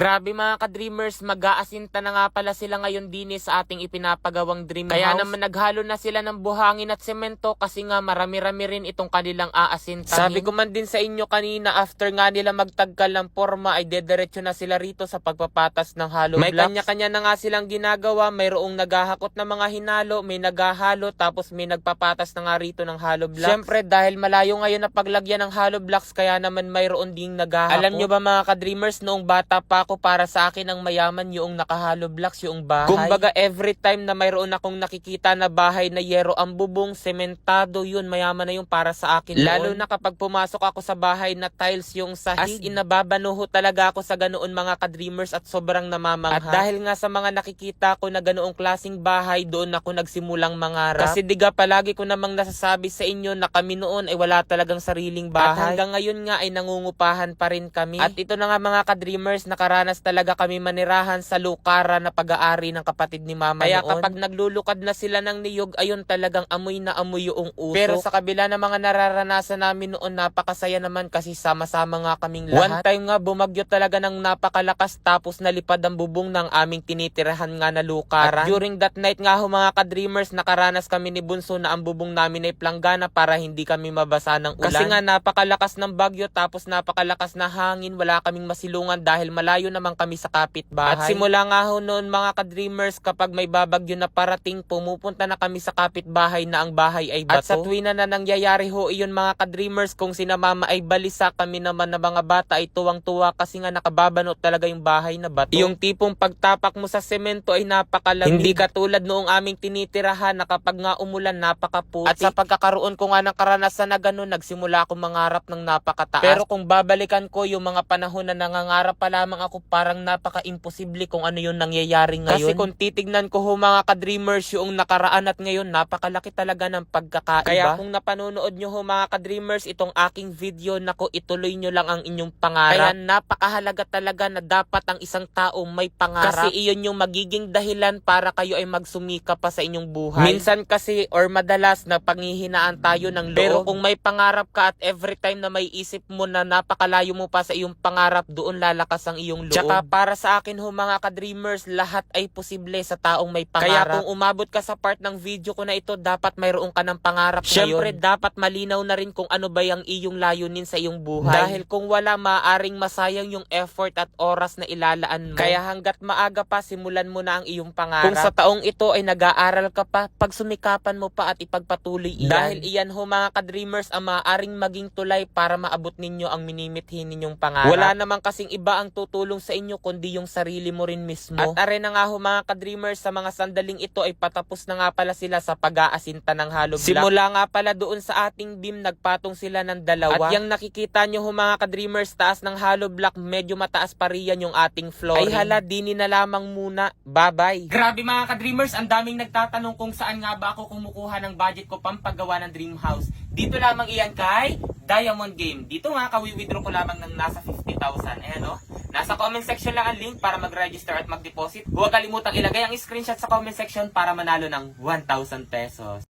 Grabe mga ka-dreamers, mag-aasinta na nga pala sila ngayon din sa ating ipinapagawang dream house. Kaya naman naghalo na sila ng buhangin at semento kasi nga marami-rami rin itong kanilang aasintahin. Sabi ko man din sa inyo kanina, after nga nila magtagkal ng forma ay dediretso na sila rito sa pagpapatas ng hollow blocks. May kanya-kanya na nga silang ginagawa, mayroong naghahakot na mga hinalo, may naghahalo, tapos may nagpapatas na nga rito ng hollow blocks. Siyempre dahil malayo ngayon na paglagyan ng hollow blocks, kaya naman mayroon ding naghahakot. Alam nyo ba mga ka-dreamers, noong bata pa ako, para sa akin ang mayaman yung naka-hollow blocks, yung bahay. Kumbaga every time na mayroon akong nakikita na bahay na yero ang bubong, sementado, yun mayaman na yung para sa akin. Lalo na kapag pumasok ako sa bahay na tiles yung sahig. As in nababanuho talaga ako sa ganoon mga ka-dreamers at sobrang namamangha. At dahil nga sa mga nakikita ko na ganoong klaseng bahay, doon ako nagsimulang mangarap. Kasi diga palagi ko namang nasasabi sa inyo na kami noon ay wala talagang sariling bahay. At hanggang ngayon nga ay nangungupahan pa rin kami. At ito na nga mga ka-dreamers, nakaranas talaga kami manirahan sa lukaran na pag-aari ng kapatid ni mama. Kaya noon, kapag naglulukad na sila ng niyog, ayun talagang amoy na amoy yung usok. Pero sa kabila ng mga nararanasan namin noon, napakasaya naman kasi sama-sama nga kaming lahat. One time nga bumagyo talaga ng napakalakas, tapos nalipad ang bubong ng aming tinitirahan nga na lukaran. At during that night nga ho mga ka-dreamers, nakaranas kami ni Bunso na ang bubong namin ay planggana para hindi kami mabasa ng ulan. Kasi nga napakalakas ng bagyo, tapos napakalakas na hangin, wala kaming masilungan dahil malayo naman kami sa kapitbahay. At simula nga ho noon mga ka-dreamers, kapag may babagyo na parating, pumupunta na kami sa kapitbahay na ang bahay ay bato. At sa tuwina na nangyayari ho iyon mga ka-dreamers, kung sina mama ay balisa, kami naman na mga bata ay tuwang-tuwa kasi nga nakababanot talaga yung bahay na bato. Yung tipong pagtapak mo sa semento ay napakalamig. Hindi katulad noong aming tinitirahan na kapag nga umulan napakaputik. At sa pagkakaroon ko nga ng karanasan na ganun, nagsimula akong mangarap ng napakataas. Pero kung babalikan ko yung mga panahon na nangangarap pa lamang ako, parang napaka-imposible kung ano yung nangyayari ngayon. Kasi kung titignan ko ho mga ka-dreamers, yung nakaraan at ngayon, napakalaki talaga ng pagkakaiba. Kaya kung napanonood nyo ho mga ka-dreamers itong aking video, nako ituloy nyo lang ang inyong pangarap. Kaya napakahalaga talaga na dapat ang isang tao may pangarap. Kasi iyon yung magiging dahilan para kayo ay magsumika pa sa inyong buhay. Minsan kasi or madalas na panghihinaan tayo ng loob. Pero kung may pangarap ka at every time na may isip mo na napakalayo mo pa sa iyong pangarap, doon lalakas ang iyong loob. Tsaka para sa akin ho mga ka-dreamers, lahat ay posible sa taong may pangarap. Kaya kung umabot ka sa part ng video ko na ito, dapat mayroon ka ng pangarap ngayon. Siyempre dapat malinaw na rin kung ano ba yung iyong layunin sa iyong buhay. Dahil kung wala, maaaring masayang yung effort at oras na ilalaan mo. Kaya hanggat maaga pa, simulan mo na ang iyong pangarap. Kung sa taong ito ay nag-aaral ka pa, pagsumikapan mo pa at ipagpatuloy iyan. Dahil iyan ho mga ka-dreamers ang maaaring maging tulay para maabot ninyo ang minimithin ninyong pangarap. Wala namang kasing iba ang tutulong sa inyo kundi yung sarili mo rin mismo. At are na nga ho mga ka-dreamers, sa mga sandaling ito ay patapos na nga pala sila sa pag-aasinta ng hollow block. Simula nga pala doon sa ating beam, nagpatong sila ng dalawa. At yung nakikita nyo ho mga ka-dreamers, taas ng hollow block, medyo mataas pa riyan yung ating flooring. Ay hala, dini na lamang muna. Bye-bye. Grabe mga ka-dreamers, ang daming nagtatanong kung saan nga ba ako kumukuha ng budget ko pampagawa ng dream house. Dito lamang iyan kay Diamond Game. Dito nga, kawi-withdraw ko lamang ng nasa 50,000. Ayan o. Nasa comment section lang ang link para mag-register at mag-deposit. Huwag kalimutang ilagay ang screenshot sa comment section para manalo ng 1,000 pesos.